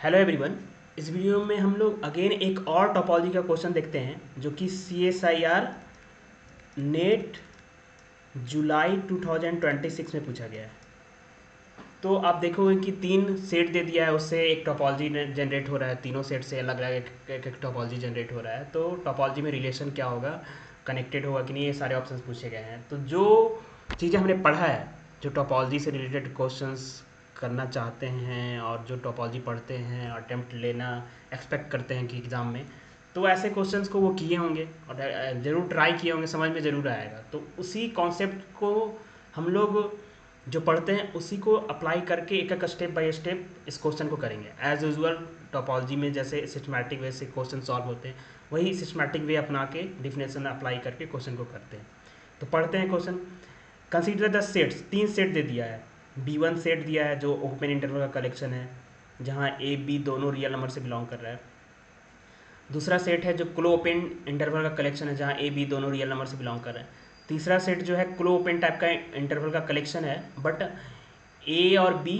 Hello everyone. इस video में हम लोग अगेन एक और टोपोलॉजी का क्वेश्चन देखते हैं जो कि CSIR नेट जुलाई 2026 में पूछा गया है। तो आप देखोगे कि 3 सेट दे दिया है, उससे एक टोपोलॉजी जनरेट हो रहा है। तीनों सेट से अलग अलग एक टोपोलॉजी जनरेट हो रहा है। तो टोपोलॉजी में रिलेशन क्या होगा, कनेक्टेड होगा कि नहीं, ये सारे ऑप्शंस पूछे गए हैं। तो जो चीज़ें हमने पढ़ा है, जो टोपोलॉजी से रिलेटेड क्वेश्चंस करना चाहते हैं और जो टोपोलॉजी पढ़ते हैं, अटेम्प्ट लेना एक्सपेक्ट करते हैं कि एग्ज़ाम में, तो ऐसे क्वेश्चंस को वो किए होंगे और ज़रूर ट्राई किए होंगे, समझ में ज़रूर आएगा। तो उसी कॉन्सेप्ट को हम लोग जो पढ़ते हैं उसी को अप्लाई करके एक एक स्टेप बाय स्टेप इस क्वेश्चन को करेंगे। एज यूजुअल टोपोलॉजी में जैसे सिस्टमैटिक वे से क्वेश्चन सॉल्व होते हैं, वही सिस्टमैटिक वे अपना के डिफिनेशन अप्लाई करके क्वेश्चन को करते हैं। तो पढ़ते हैं question. Consider the sets, 3 set दे दिया है। B1 सेट दिया है जो ओपन इंटरवल का कलेक्शन है, जहाँ A B दोनों रियल नंबर से बिलोंग कर रहा है। दूसरा सेट है जो क्लो ओपन इंटरवल का कलेक्शन है, जहाँ A B दोनों रियल नंबर से बिलोंग कर रहा है। तीसरा सेट जो है क्लो ओपन टाइप का इंटरवल का कलेक्शन है, बट A और B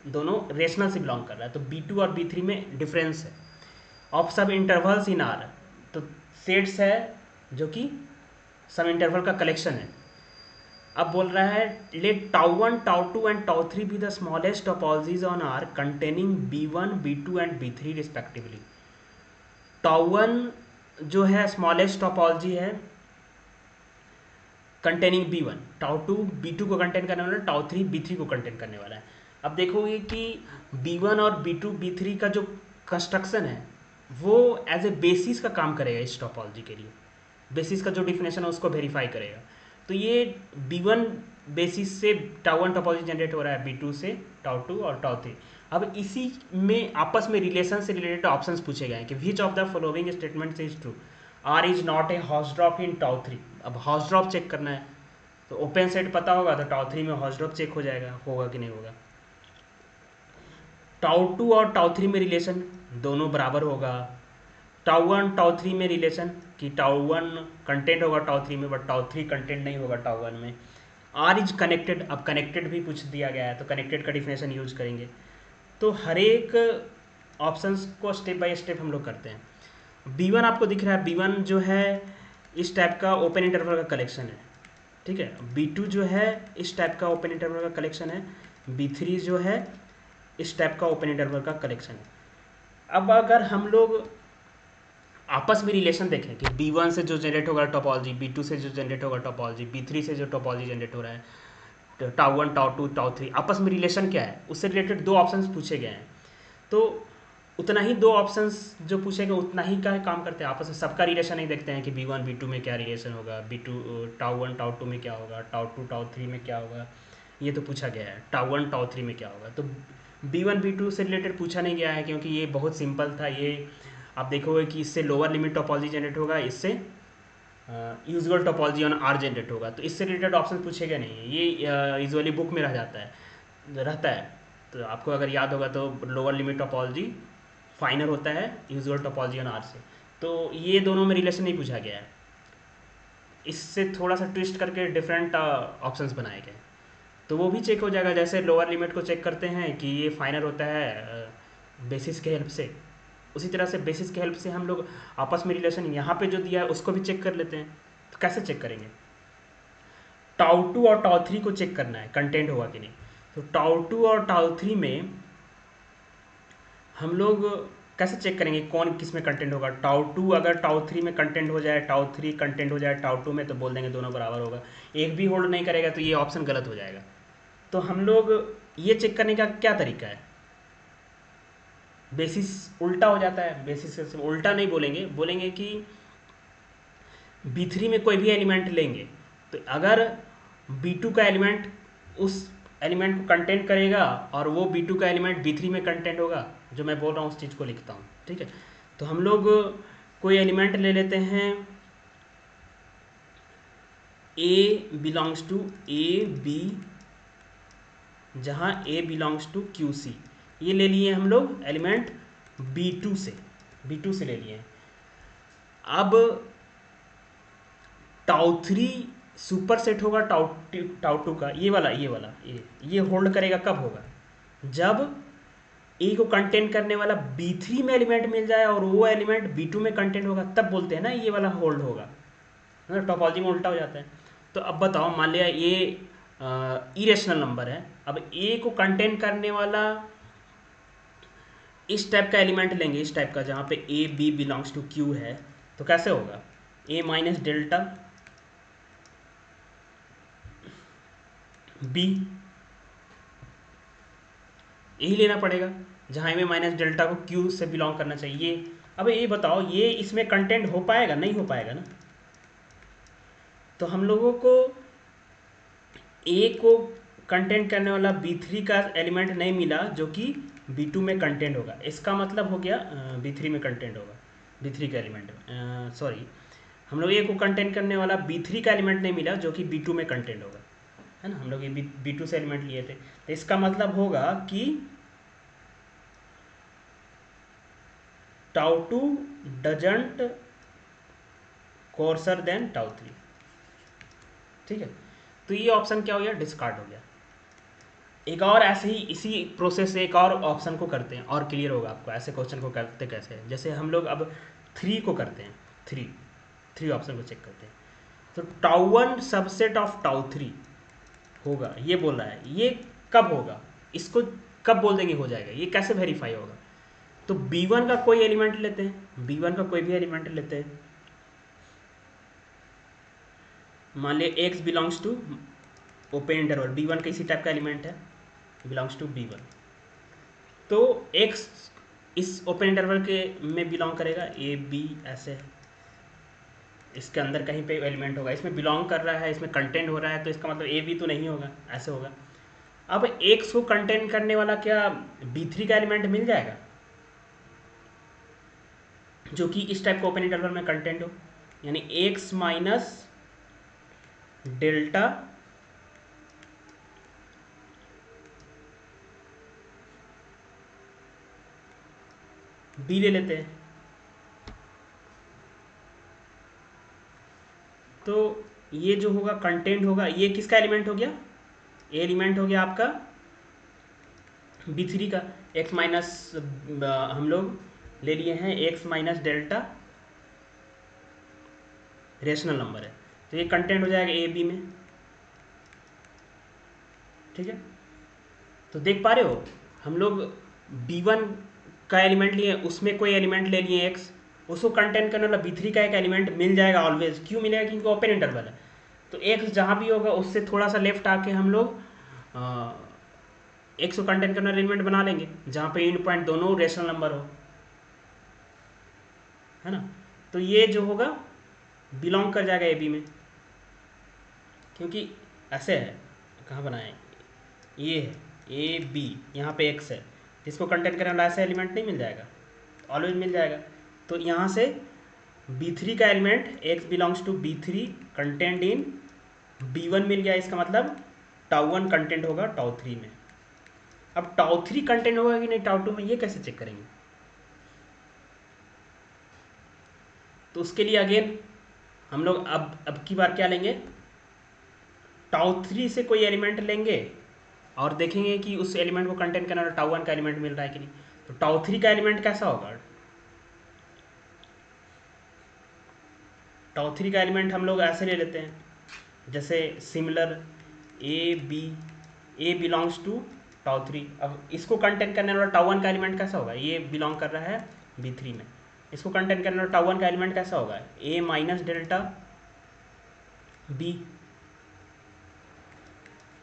दोनों रेशनल से बिलोंग कर रहा है। तो B2 और B3 में डिफरेंस है। ऑफ सब इंटरवल्स इन आर, तो सेट्स है जो कि सब इंटरवल का कलेक्शन है। अब बोल रहा है let tau 1 tau 2 and tau 3 be the smallest topologies on R containing B1 B2 and B3 respectively. Tau 1 जो है स्मॉलेस्ट टोपोलॉजी है कंटेनिंग B1, टाउ 2 B2 को कंटेन करने वाला है, टाउ 3 B3 को कंटेन करने वाला है। अब देखोगे कि B1 और B2 B3 का जो कंस्ट्रक्शन है वो एज ए बेसिस का काम करेगा इस टोपोलॉजी के लिए। बेसिस का जो डिफिनेशन है उसको वेरीफाई करेगा। तो ये B1 बेसिस से टाउ 1 टोपोलॉजी जनरेट हो रहा है, B2 से टाउ 2 और टाउ 3। अब इसी में आपस में रिलेशन से रिलेटेड ऑप्शंस पूछे गए हैं कि which of the following statement is true. R is not a Hausdorff in tau 3। अब हॉर्स ड्रॉप चेक करना है, तो ओपन सेट पता होगा तो टाउ 3 में हॉर्स ड्रॉप चेक हो जाएगा, होगा कि नहीं होगा। टाउ 2 और टाउ 3 में रिलेशन दोनों बराबर होगा। टाउ 1 टाउ 3 में रिलेशन कि टाउ 1 कंटेंट होगा टाउ 3 में, बट टाउ 3 कंटेंट नहीं होगा टाउ 1 में। आर इज कनेक्टेड, अब कनेक्टेड भी पूछ दिया गया है तो कनेक्टेड का डिफिनेशन यूज करेंगे। तो हर एक ऑप्शंस को स्टेप बाय स्टेप हम लोग करते हैं। B1 आपको दिख रहा है, B1 जो है इस टाइप का ओपन इंटरवल का कलेक्शन है, ठीक है। B2 जो है इस टाइप का ओपन इंटरवल का कलेक्शन है। B3 जो है इस टाइप का ओपन इंटरवल का कलेक्शन है। अब अगर हम लोग आपस में रिलेशन देखें कि B1 से जो जनरेट होगा टोपोलॉजी, B2 से जो जनरेट होगा टोपोलॉजी, B3 से जो टोपोलॉजी जनरेट हो रहा है, तो टाउ 1 टाउ 2 टाउ 3 आपस में रिलेशन क्या है, उससे रिलेटेड 2 ऑप्शंस पूछे गए हैं। तो उतना ही 2 ऑप्शंस जो पूछे गए उतना ही का काम करते हैं, आपस में सबका रिलेशन नहीं देखते हैं कि B1 B2 में क्या रिलेशन होगा, B2 टाउ 1 टाउ 2 में क्या होगा, टाउ 2 टाउ 3 में क्या होगा। ये तो पूछा गया है टाउ 1 टाउ 3 में क्या होगा। तो B1 B2 से रिलेटेड पूछा नहीं गया है क्योंकि ये बहुत सिंपल था। ये आप देखोगे कि इससे लोअर लिमिट टोपोलॉजी जनरेट होगा, इससे usual topology on R generate होगा। तो इससे रिलेटेड ऑप्शन पूछेगा नहीं है, ये यूजुअली बुक में रह जाता है रहता है। तो आपको अगर याद होगा तो लोअर लिमिट टोपोलॉजी फाइनल होता है यूजुअल टोपोलॉजी ऑन आर से। तो ये दोनों में रिलेशन नहीं पूछा गया है, इससे थोड़ा सा ट्विस्ट करके डिफरेंट ऑप्शंस बनाए गए। तो वो भी चेक हो जाएगा, जैसे लोअर लिमिट को चेक करते हैं कि ये फाइनल होता है बेसिस के हेल्प से, उसी तरह से बेसिस के हेल्प से हम लोग आपस में रिलेशन यहाँ पे जो दिया है उसको भी चेक कर लेते हैं। तो कैसे चेक करेंगे, टाउ 2 और टाउ 3 को चेक करना है कंटेंट होगा कि नहीं। तो टाउ 2 और टाउ 3 में हम लोग कैसे चेक करेंगे कौन किस में कंटेंट होगा। टाउ 2 अगर टाउ 3 में कंटेंट हो जाए, टाउ 3 कंटेंट हो जाए टाउ 2 में, तो बोल देंगे दोनों बराबर होगा। एक भी होल्ड नहीं करेगा तो ये ऑप्शन गलत हो जाएगा। तो हम लोग ये चेक करने का क्या तरीका है, बेसिस उल्टा हो जाता है। बेसिस से उल्टा नहीं बोलेंगे, बोलेंगे कि B3 में कोई भी एलिमेंट लेंगे तो अगर B2 का एलिमेंट उस एलिमेंट को कंटेंट करेगा और वो B2 का एलिमेंट B3 में कंटेंट होगा, जो मैं बोल रहा हूँ उस चीज़ को लिखता हूँ, ठीक है। तो हम लोग कोई एलिमेंट ले लेते हैं, A बिलोंग्स टू AB, जहाँ A बिलोंग्स टू QC। ये ले लिए हम लोग एलिमेंट B2 से ले लिए। अब टाउ 3 सुपर सेट होगा टाउ 2 का, ये वाला ये होल्ड करेगा कब होगा, जब ए को कंटेन करने वाला B3 में एलिमेंट मिल जाए और वो एलिमेंट B2 में कंटेंट होगा, तब बोलते हैं ना ये वाला होल्ड होगा, है ना। टोपोलॉजी में उल्टा हो जाता है। तो अब बताओ, मान लिया ये इरेशनल नंबर है, अब ए को कंटेन करने वाला इस टाइप का एलिमेंट लेंगे, इस टाइप का, जहाँ पे A B belongs to Q है, तो कैसे होगा, ए माइनस डेल्टा बी, यही लेना पड़ेगा, जहाँ ए माइनस डेल्टा को क्यू से बिलोंग करना चाहिए। अब ये बताओ, ये इसमें कंटेंट हो पाएगा, नहीं हो पाएगा ना। तो हम लोगों को ए को कंटेंट करने वाला B3 का एलिमेंट नहीं मिला जो कि B2 में कंटेंट होगा। इसका मतलब हो गया B3 में कंटेंट होगा, B3 का एलिमेंट, सॉरी, हम लोग ए को कंटेंट करने वाला B3 का एलिमेंट नहीं मिला जो कि B2 में कंटेंट होगा, है ना। हम लोग ये B2 से एलिमेंट लिए थे, तो इसका मतलब होगा कि τ2 डजंट कोर्सर देन τ3, ठीक है। तो ये ऑप्शन क्या हो गया, डिस्कार्ड हो गया। एक और ऐसे ही इसी प्रोसेस से एक और ऑप्शन को करते हैं और क्लियर होगा आपको ऐसे क्वेश्चन को करते कैसे हैं। जैसे हम लोग अब 3 को करते हैं, 3 ऑप्शन को चेक करते हैं। तो τ1 सबसेट ऑफ τ3 होगा, ये बोल रहा है, ये कब होगा, इसको कब बोल देंगे हो जाएगा, ये कैसे वेरीफाई होगा। तो B1 का कोई एलिमेंट लेते हैं, B1 का कोई भी एलिमेंट लेते हैं, मान लिया x belongs to open interval, B1 किसी टाइप का एलिमेंट है, बिलोंग्स टू B1, तो x इस ओपन इंटरवल के में बिलोंग करेगा, ए बी ऐसे, इसके अंदर कहीं पे एलिमेंट होगा, इसमें बिलोंग कर रहा है, इसमें कंटेंट हो रहा है, तो इसका मतलब ए बी तो नहीं होगा, ऐसे होगा। अब x को कंटेंट करने वाला क्या B3 का एलिमेंट मिल जाएगा जो कि इस टाइप का ओपन इंटरवल में कंटेंट हो, यानी x माइनस डेल्टा बी ले लेते हैं। तो ये जो होगा कंटेंट होगा, ये किसका एलिमेंट हो गया, एलिमेंट हो गया आपका B3 का, x माइनस, हम लोग ले लिए हैं x minus delta, rational number है, तो ये कंटेंट हो जाएगा ए बी में, ठीक है। तो देख पा रहे हो, हम लोग B1 का एलिमेंट लिए, उसमें कोई एलिमेंट ले लिए x, उसको कंटेंट करने वाला B3 का एक एलिमेंट मिल जाएगा ऑलवेज, क्यों मिलेगा, क्योंकि ओपन इंटरवल है। तो x जहाँ भी होगा उससे थोड़ा सा लेफ्ट आके हम लोग x को कंटेंट करने वाला एलिमेंट बना लेंगे जहाँ पे इन पॉइंट दोनों रेशनल नंबर हो, है ना। तो ये जो होगा बिलोंग कर जाएगा ए बी में, क्योंकि ऐसे है, कहाँ बनाए, ये है ए बी, यहाँ पे x है, जिसको कंटेंट करने वाला ऐसा एलिमेंट नहीं मिल जाएगा, ऑलवेज मिल जाएगा। तो यहाँ से B3 का element x belongs to B3 contained in B1 मिल गया, इसका मतलब τ1 कंटेंट होगा τ3 में। अब τ3 कंटेंट होगा कि नहीं τ2 में, ये कैसे चेक करेंगे। तो उसके लिए अगेन हम लोग अब की बार क्या लेंगे, τ3 से कोई एलिमेंट लेंगे और देखेंगे कि उस एलिमेंट को कंटेंट करने वाला τ1 का एलिमेंट मिल रहा है कि नहीं। तो τ3 का एलिमेंट कैसा होगा, τ3 का एलिमेंट हम लोग ऐसे ले लेते हैं, जैसे सिमिलर ए बिलोंग्स टू τ3। अब इसको कंटेंट करने वाला τ1 का एलिमेंट कैसा होगा, ये बिलोंग कर रहा है B3 में, इसको कंटेंट करने वाला τ1 का एलिमेंट कैसा होगा, ए माइनस डेल्टा बी।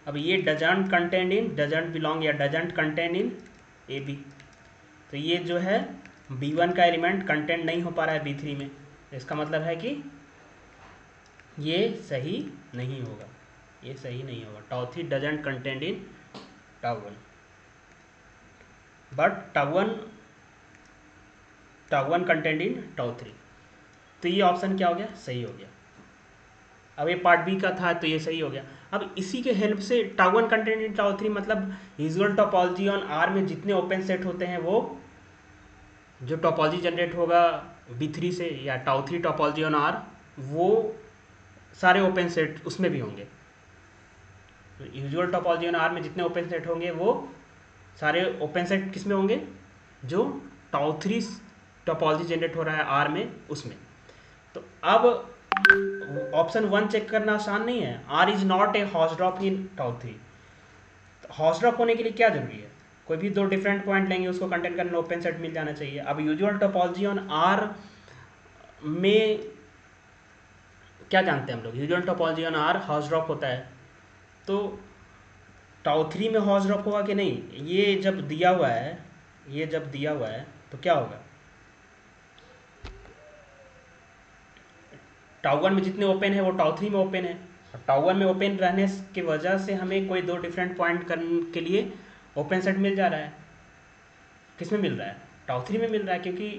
अब ये doesn't content in, doesn't belong या doesn't content in A B, तो ये जो है B1 का एलिमेंट कंटेंट नहीं हो पा रहा है B3 में, इसका मतलब है कि ये सही नहीं होगा, ये सही नहीं होगा, τ3 doesn't content in τ1, but τ1 content in τ3। तो ये ऑप्शन क्या हो गया, सही हो गया। अब ये पार्ट बी का था तो ये सही हो गया। अब इसी के हेल्प से τ1 कंटेंट इन τ3 मतलब यूजुअल टोपोलॉजी ऑन आर में जितने ओपन सेट होते हैं वो जो टोपोलॉजी जनरेट होगा B3 से या τ3 टोपोलॉजी ऑन आर, वो सारे ओपन सेट उसमें भी होंगे। यूजुअल टोपोलॉजी ऑन आर में जितने ओपन सेट होंगे वो सारे ओपन सेट किस में होंगे, जो टाउ 3 टोपोलॉजी जनरेट हो रहा है आर में, उसमें। तो अब ऑप्शन 1 चेक करना आसान नहीं है, R is not a Hausdorff in tau 3। Hausdorff होने के लिए क्या जरूरी है, कोई भी दो डिफरेंट पॉइंट लेंगे उसको कंटेंट करने ओपन सेट मिल जाना चाहिए। अब यूजुअल टोपोलॉजी ऑन आर में क्या जानते हैं हम लोग, यूजुअल टोपोलॉजी ऑन आर हॉसड्रॉप होता है, तो टाउ 3 में हॉसड्रॉप होगा कि नहीं, ये जब दिया हुआ है, ये जब दिया हुआ है तो क्या होगा, टाउ 1 में जितने ओपन है वो टाउ 3 में ओपन है, और टाउ 1 में ओपन रहने की वजह से हमें कोई दो डिफरेंट पॉइंट करने के लिए ओपन सेट मिल जा रहा है। किस में मिल रहा है, टाउ 3 में मिल रहा है, क्योंकि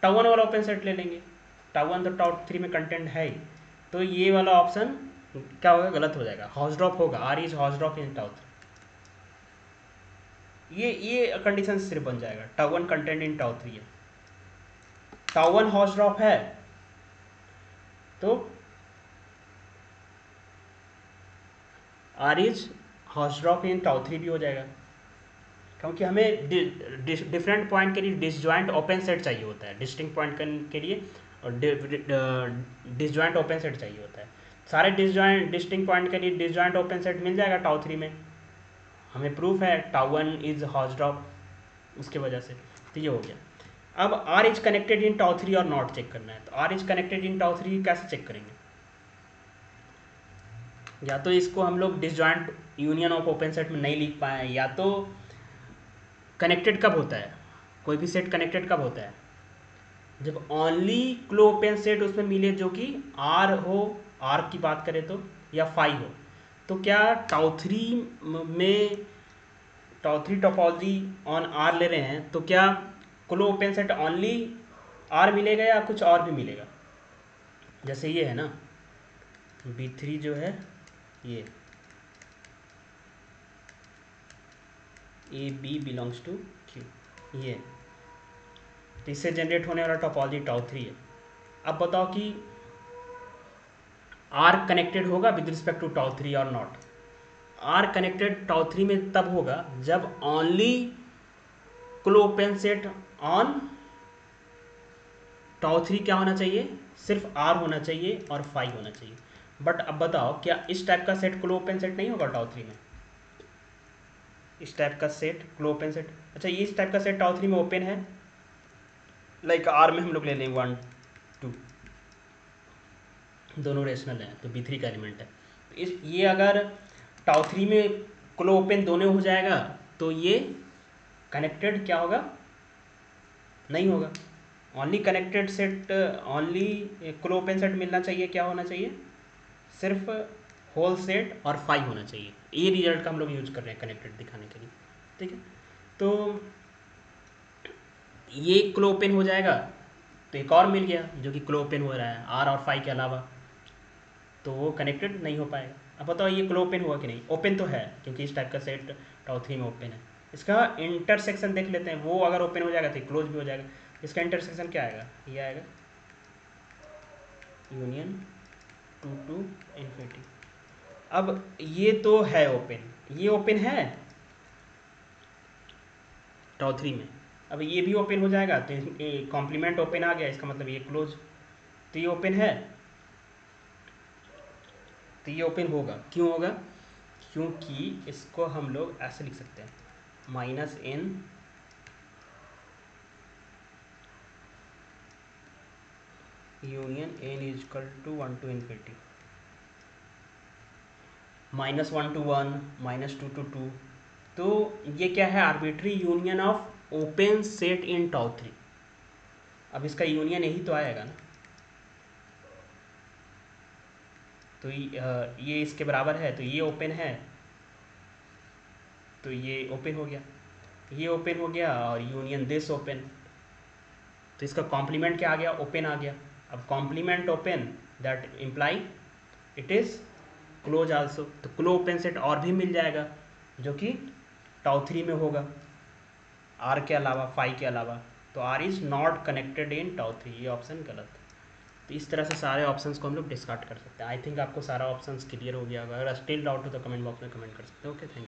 टाउ 1 वाला ओपन सेट ले लेंगे, टाउ 1 तो टाउ 3 में कंटेंट है ही, तो ये वाला ऑप्शन क्या होगा, गलत हो जाएगा, हॉसड्रॉप होगा, आर इज हॉसड्रॉप इन टाउ 3। ये कंडीशन सिर्फ बन जाएगा, टाउ 1 कंटेंट इन टाउ 3 है, टाउ 1 हॉसड्रॉप है तो आर इज हॉसड्रॉप इन टाउ 3 भी हो जाएगा, क्योंकि हमें डिफरेंट पॉइंट के लिए डिसजॉइंट ओपन सेट चाहिए होता है, डिस्टिंक्ट पॉइंट के लिए और डिसजॉइंट ओपन सेट चाहिए होता है। सारे डिस्टिंक्ट पॉइंट के लिए डिसजॉइंट ओपन सेट मिल जाएगा टाउ 3 में, हमें प्रूफ है टाउ 1 इज हॉसड्रॉप, उसके वजह से, तो ये हो गया। अब R is connected in tau 3 और नॉट चेक करना है, तो R is connected in tau 3 कैसे चेक करेंगे, या तो इसको हम लोग disjoint union of open set में नहीं लिख पाए, या तो कनेक्टेड कब होता है, कोई भी सेट कनेक्टेड कब होता है, जब ओनली क्लो ओपन सेट उसमें मिले जो कि आर हो, आर की बात करें तो, या फाई हो। तो क्या टाउ 3 में, टाउ 3 टोपोलॉजी ऑन आर ले रहे हैं, तो क्या क्लो ओपन सेट ओनली आर मिलेगा या कुछ और भी मिलेगा, जैसे ये है ना B3 जो है, ये A B belongs to Q, ये तो इससे जनरेट होने वाला टोपोलॉजी टाउ 3 है। अब बताओ कि आर कनेक्टेड होगा विद रिस्पेक्ट टू टाउ 3 और नॉट, आर कनेक्टेड टाउ 3 में तब होगा जब only clopen set on tau 3 क्या होना चाहिए, सिर्फ आर होना चाहिए और फाई होना चाहिए। बट अब बताओ क्या इस टाइप का सेट क्लो ओपन सेट नहीं होगा टाउ 3 में, इस टाइप का सेट क्लो ओपन सेट, अच्छा ये इस टाइप का सेट टाउ 3 में ओपन है, लाइक आर में हम लोग ले लेंगे 1 2, दोनों रेशनल हैं तो B3 का एलिमेंट है, तो ये अगर टाउ 3 में क्लो ओपन दोनों हो जाएगा तो ये कनेक्टेड क्या होगा, नहीं होगा, only connected set, only clopen set मिलना चाहिए, क्या होना चाहिए, सिर्फ होल सेट और फाई होना चाहिए। ये रिजल्ट का हम लोग यूज कर रहे हैं कनेक्टेड दिखाने के लिए, ठीक है। तो ये क्लो ओपन हो जाएगा तो एक और मिल गया जो कि क्लो ओपन हो रहा है आर और फाई के अलावा, तो वो कनेक्टेड नहीं हो पाएगा। अब बताओ ये क्लो ओपन हुआ कि नहीं, ओपन तो है क्योंकि इस टाइप का सेट टाउ 3 में ओपन है। इसका इंटरसेक्शन देख लेते हैं, वो अगर ओपन हो जाएगा तो क्लोज भी हो जाएगा। इसका इंटरसेक्शन क्या आएगा, ये आएगा यूनियन 2 टू इन्फिनिटी। अब ये तो है ओपन, ये ओपन है टाउ 3 में, अब ये भी ओपन हो जाएगा तो कॉम्प्लीमेंट ओपन आ गया, इसका मतलब ये क्लोज, तो ये ओपन है, तो ये ओपन होगा, क्यों होगा, क्योंकि इसको हम लोग ऐसे लिख सकते हैं -n union n is equal to 1 to infinity, -1 to 1, -2 to 2, तो ये क्या है, arbitrary union of open set in tau 3। अब इसका यूनियन यही तो आएगा ना, तो ये इसके बराबर है, तो ये ओपन है, तो ये ओपन हो गया, ये ओपन हो गया और यूनियन दिस ओपन, तो इसका कॉम्प्लीमेंट क्या आ गया, ओपन आ गया। अब complement open that imply it is close also, तो क्लो ओपन सेट और भी मिल जाएगा जो कि टाउ 3 में होगा आर के अलावा, फाई के अलावा, तो R is not connected in tau 3, ये ऑप्शन गलत है। तो इस तरह से सारे ऑप्शंस को हम लोग डिस्कार्ड कर सकते हैं। आई थिंक आपको सारा ऑप्शंस क्लियर हो गया होगा, अगर स्टिल डाउट हो तो कमेंट बॉक्स में कमेंट कर सकते हैं। Okay, thank you.